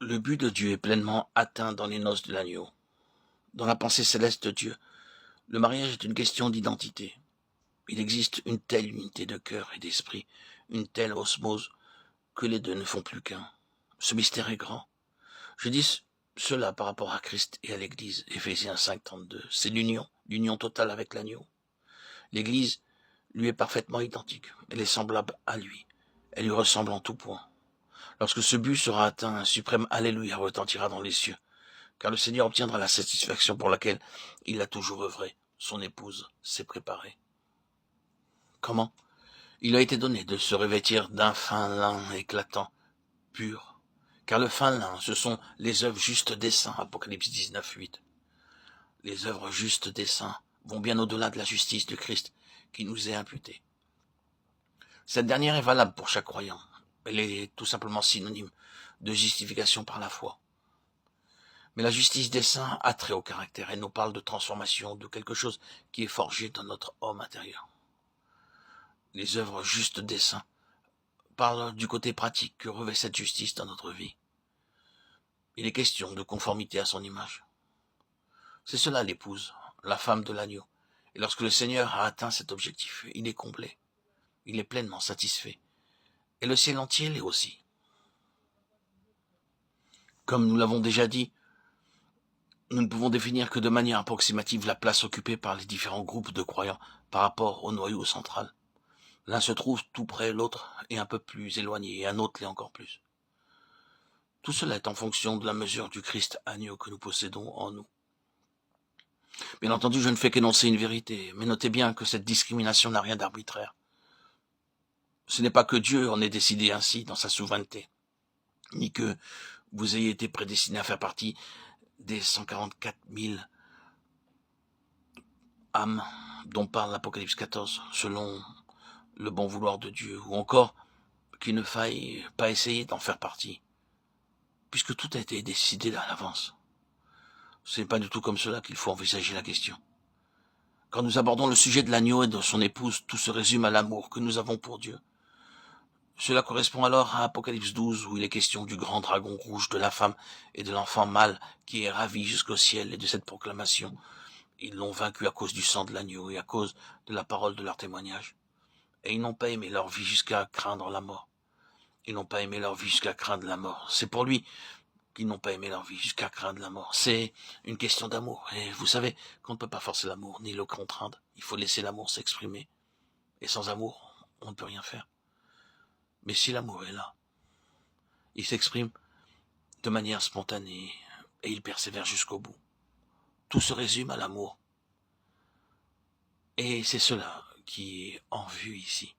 Le but de Dieu est pleinement atteint dans les noces de l'agneau. Dans la pensée céleste de Dieu, le mariage est une question d'identité. Il existe une telle unité de cœur et d'esprit, une telle osmose, que les deux ne font plus qu'un. Ce mystère est grand. Je dis cela par rapport à Christ et à l'Église. Éphésiens 5,32. C'est l'union totale avec l'agneau. L'Église lui est parfaitement identique. Elle est semblable à lui. Elle lui ressemble en tout point. Lorsque ce but sera atteint, un suprême Alléluia retentira dans les cieux, car le Seigneur obtiendra la satisfaction pour laquelle il a toujours œuvré. Son épouse s'est préparée. Comment? Il a été donné de se revêtir d'un fin lin éclatant, pur, car le fin lin, ce sont les œuvres justes des saints, Apocalypse 19,8. Les œuvres justes des saints vont bien au-delà de la justice de Christ qui nous est imputée. Cette dernière est valable pour chaque croyant. Elle est tout simplement synonyme de justification par la foi. Mais la justice des saints a trait au caractère et nous parle de transformation, de quelque chose qui est forgé dans notre homme intérieur. Les œuvres justes des saints parlent du côté pratique que revêt cette justice dans notre vie. Il est question de conformité à son image. C'est cela l'épouse, la femme de l'agneau. Et lorsque le Seigneur a atteint cet objectif, il est complet. Il est pleinement satisfait. Et le ciel entier l'est aussi. Comme nous l'avons déjà dit, nous ne pouvons définir que de manière approximative la place occupée par les différents groupes de croyants par rapport au noyau central. L'un se trouve tout près, l'autre est un peu plus éloigné, et un autre l'est encore plus. Tout cela est en fonction de la mesure du Christ agneau que nous possédons en nous. Bien entendu, je ne fais qu'énoncer une vérité, mais notez bien que cette discrimination n'a rien d'arbitraire. Ce n'est pas que Dieu en ait décidé ainsi dans sa souveraineté, ni que vous ayez été prédestiné à faire partie des 144 000 âmes dont parle l'Apocalypse 14, selon le bon vouloir de Dieu, ou encore qu'il ne faille pas essayer d'en faire partie, puisque tout a été décidé à l'avance. Ce n'est pas du tout comme cela qu'il faut envisager la question. Quand nous abordons le sujet de l'agneau et de son épouse, tout se résume à l'amour que nous avons pour Dieu. Cela correspond alors à Apocalypse 12, où il est question du grand dragon rouge, de la femme et de l'enfant mâle qui est ravi jusqu'au ciel, et de cette proclamation. Ils l'ont vaincu à cause du sang de l'agneau et à cause de la parole de leur témoignage. Et ils n'ont pas aimé leur vie jusqu'à craindre la mort. Ils n'ont pas aimé leur vie jusqu'à craindre la mort. C'est pour lui qu'ils n'ont pas aimé leur vie jusqu'à craindre la mort. C'est une question d'amour. Et vous savez qu'on ne peut pas forcer l'amour, ni le contraindre. Il faut laisser l'amour s'exprimer. Et sans amour, on ne peut rien faire. Mais si l'amour est là, il s'exprime de manière spontanée et il persévère jusqu'au bout. Tout se résume à l'amour. Et c'est cela qui est en vue ici.